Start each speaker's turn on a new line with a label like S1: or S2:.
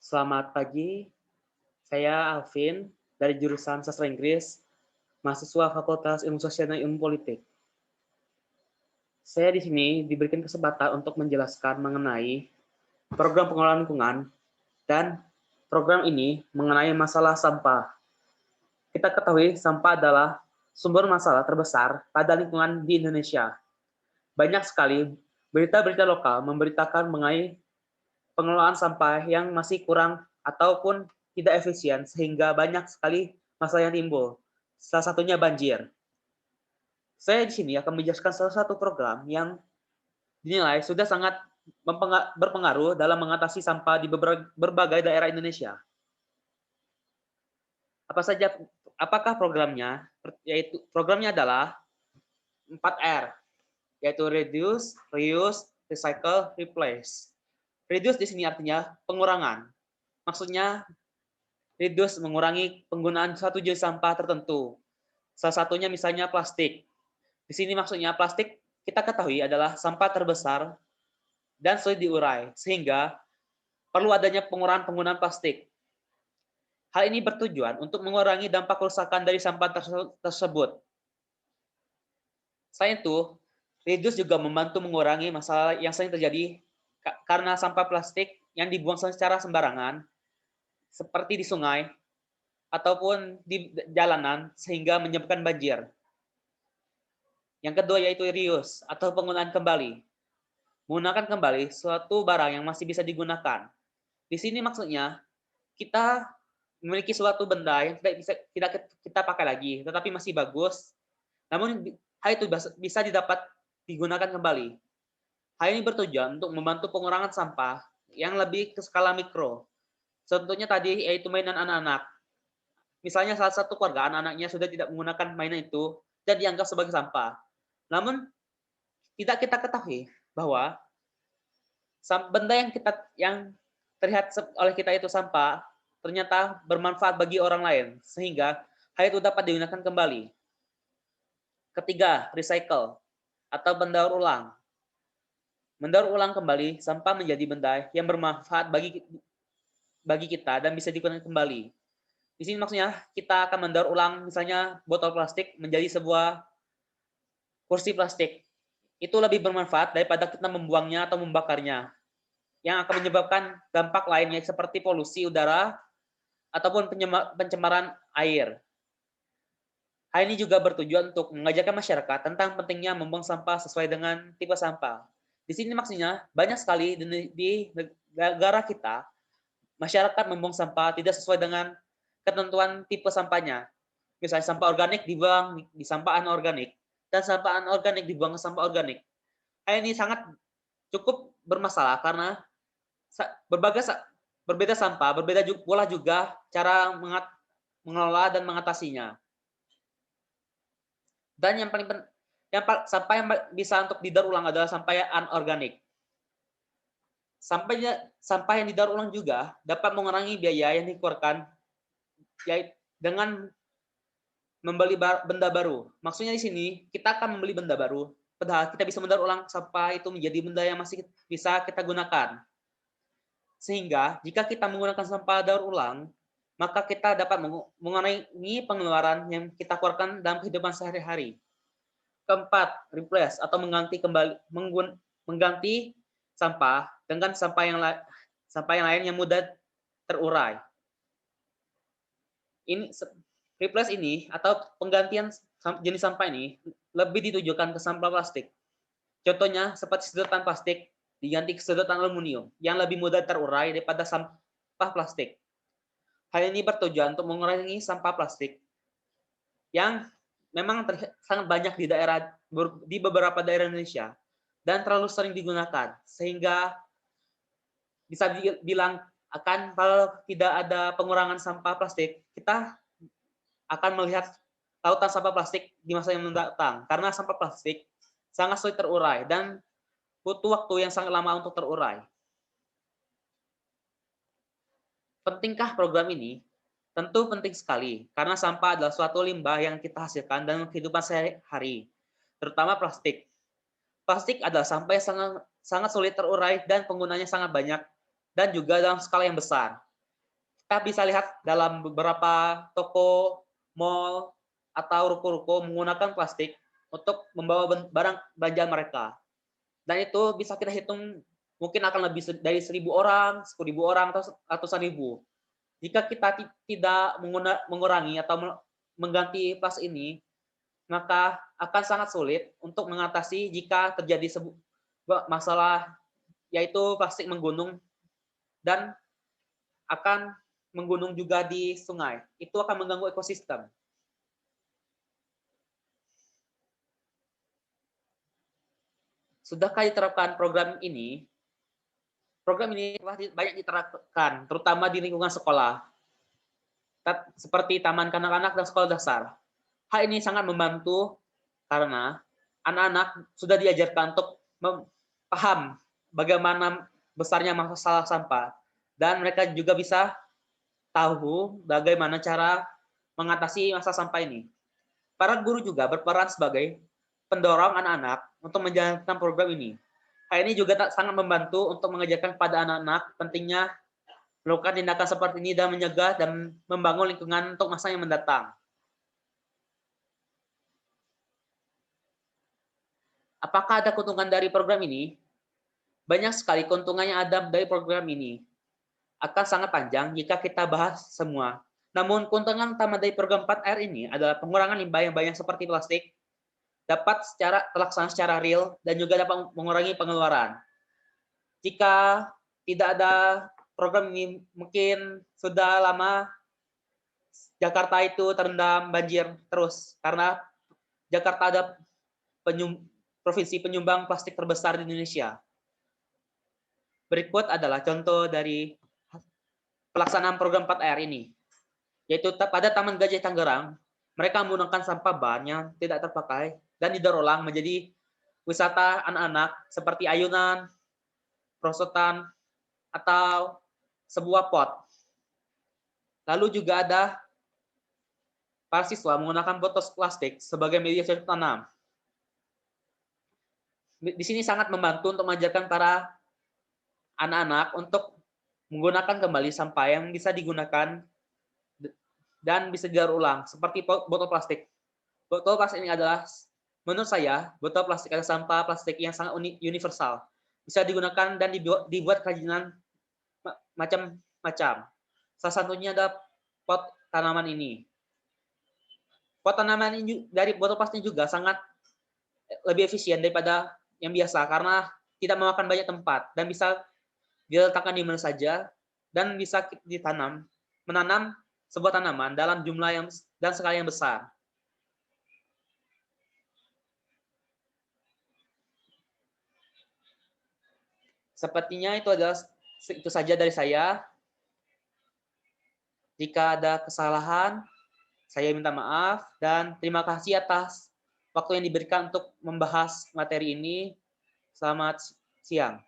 S1: Selamat pagi, saya Alvin dari jurusan Sastra Inggris, mahasiswa Fakultas Ilmu Sosial dan Ilmu Politik. Saya di sini diberikan kesempatan untuk menjelaskan mengenai program pengelolaan lingkungan dan program ini mengenai masalah sampah. Kita ketahui sampah adalah sumber masalah terbesar pada lingkungan di Indonesia. Banyak sekali berita-berita lokal memberitakan mengenai pengelolaan sampah yang masih kurang ataupun tidak efisien sehingga banyak sekali masalah yang timbul. Salah satunya banjir. Saya di sini akan menjelaskan salah satu program yang dinilai sudah sangat berpengaruh dalam mengatasi sampah di berbagai daerah Indonesia. Apa saja apakah programnya? Yaitu programnya adalah 4R, yaitu reduce, reuse, recycle, replace. Reduce di sini artinya pengurangan. Maksudnya reduce mengurangi penggunaan satu jenis sampah tertentu. Salah satunya misalnya plastik. Di sini maksudnya plastik kita ketahui adalah sampah terbesar dan sulit diurai, sehingga perlu adanya pengurangan penggunaan plastik. Hal ini bertujuan untuk mengurangi dampak kerusakan dari sampah tersebut. Selain itu, reduce juga membantu mengurangi masalah yang sering terjadi karena sampah plastik yang dibuang secara sembarangan, seperti di sungai ataupun di jalanan, sehingga menyebabkan banjir. Yang kedua yaitu reuse atau penggunaan kembali. Menggunakan kembali suatu barang yang masih bisa digunakan. Di sini maksudnya kita memiliki suatu benda yang tidak bisa kita pakai lagi, tetapi masih bagus. Namun hal itu bisa digunakan kembali. Hal ini bertujuan untuk membantu pengurangan sampah yang lebih ke skala mikro. Contohnya tadi yaitu mainan anak-anak. Misalnya salah satu keluarga anak-anaknya sudah tidak menggunakan mainan itu dan dianggap sebagai sampah. Namun tidak kita ketahui bahwa benda yang terlihat oleh kita itu sampah ternyata bermanfaat bagi orang lain sehingga hal itu dapat digunakan kembali. Ketiga, recycle atau mendaur ulang. Mendaur ulang kembali sampah menjadi benda yang bermanfaat bagi kita dan bisa digunakan kembali. Di sini maksudnya kita akan mendaur ulang misalnya botol plastik menjadi sebuah kursi plastik. Itu lebih bermanfaat daripada kita membuangnya atau membakarnya, yang akan menyebabkan dampak lainnya seperti polusi udara ataupun pencemaran air. Hal ini juga bertujuan untuk mengajarkan masyarakat tentang pentingnya membuang sampah sesuai dengan tipe sampah. Di sini maksudnya banyak sekali di negara kita, masyarakat membuang sampah tidak sesuai dengan ketentuan tipe sampahnya. Misalnya sampah organik dibuang di sampah anorganik, dan sampah anorganik dibuang ke sampah organik. Hal ini sangat cukup bermasalah karena berbagai berbeda sampah, berbeda pula juga cara mengelola dan mengatasinya. Dan yang paling sampah yang bisa untuk didaur ulang adalah sampah yang anorganik. Sampah yang didaur ulang juga dapat mengurangi biaya yang dikeluarkan dengan membeli benda baru. Maksudnya di sini kita akan membeli benda baru, padahal kita bisa mendaur ulang sampah itu menjadi benda yang masih bisa kita gunakan. Sehingga jika kita menggunakan sampah daur ulang, maka kita dapat mengurangi pengeluaran yang kita keluarkan dalam kehidupan sehari-hari. Keempat, replace atau mengganti sampah dengan sampah yang lain yang mudah terurai. Replace ini atau penggantian jenis sampah ini lebih ditujukan ke sampah plastik. Contohnya seperti sedotan plastik diganti ke sedotan aluminium yang lebih mudah terurai daripada sampah plastik. Hal ini bertujuan untuk mengurangi sampah plastik yang memang sangat banyak di beberapa daerah Indonesia dan terlalu sering digunakan sehingga bisa dibilang akan kalau tidak ada pengurangan sampah plastik, kita akan melihat lautan sampah plastik di masa yang mendatang karena sampah plastik sangat sulit terurai dan butuh waktu yang sangat lama untuk terurai. Pentingkah program ini? Tentu penting sekali, karena sampah adalah suatu limbah yang kita hasilkan dalam kehidupan sehari-hari, terutama plastik. Plastik adalah sampah yang sangat sulit terurai dan penggunanya sangat banyak, dan juga dalam skala yang besar. kita bisa lihat dalam beberapa toko, mall, atau ruko-ruko menggunakan plastik untuk membawa barang belanjaan mereka. Dan itu bisa kita hitung mungkin akan lebih dari 1.000 orang, 10.000 orang, atau ratusan ribu. Jika kita tidak mengurangi atau mengganti plastik ini, maka akan sangat sulit untuk mengatasi jika terjadi sebuah masalah, yaitu plastik menggunung dan akan menggunung juga di sungai. Itu akan mengganggu ekosistem. Sudahkah diterapkan program ini? Program ini telah banyak diterapkan, terutama di lingkungan sekolah, seperti taman kanak-kanak dan sekolah dasar. Hal ini sangat membantu karena anak-anak sudah diajarkan untuk paham bagaimana besarnya masalah sampah, dan mereka juga bisa tahu bagaimana cara mengatasi masalah sampah ini. Para guru juga berperan sebagai pendorong anak-anak untuk menjalankan program ini. Hal ini juga sangat membantu untuk mengajarkan kepada anak-anak pentingnya melakukan tindakan seperti ini dan mencegah dan membangun lingkungan untuk masa yang mendatang. Apakah ada keuntungan dari program ini? Banyak sekali keuntungan yang ada dari program ini. Akan sangat panjang jika kita bahas semua. Namun keuntungan utama dari program 4R ini adalah pengurangan limbah yang seperti plastik, dapat terlaksana secara real, dan juga dapat mengurangi pengeluaran. Jika tidak ada program ini, mungkin sudah lama Jakarta itu terendam banjir terus, karena Jakarta ada provinsi penyumbang plastik terbesar di Indonesia. Berikut adalah contoh dari pelaksanaan program 4R ini, yaitu pada Taman Gajah Tangerang, mereka menggunakan sampah ban yang tidak terpakai dan didaur ulang menjadi wisata anak-anak seperti ayunan, perosotan, atau sebuah pot. Lalu juga ada para siswa menggunakan botol plastik sebagai media cocok tanam. Di sini sangat membantu untuk mengajarkan para anak-anak untuk menggunakan kembali sampah yang bisa digunakan dan bisa didaur ulang, seperti botol plastik. Botol plastik ini adalah, menurut saya, botol plastik adalah sampah plastik yang sangat universal. Bisa digunakan dan dibuat kerajinan macam-macam. Salah satunya ada pot tanaman ini. Pot tanaman ini dari botol plastik juga sangat lebih efisien daripada yang biasa karena tidak memakan banyak tempat dan bisa diletakkan di mana saja dan bisa menanam sebuah tanaman dalam jumlah dan skala yang besar. Sepertinya itu saja dari saya. Jika ada kesalahan, saya minta maaf dan terima kasih atas waktu yang diberikan untuk membahas materi ini. Selamat siang.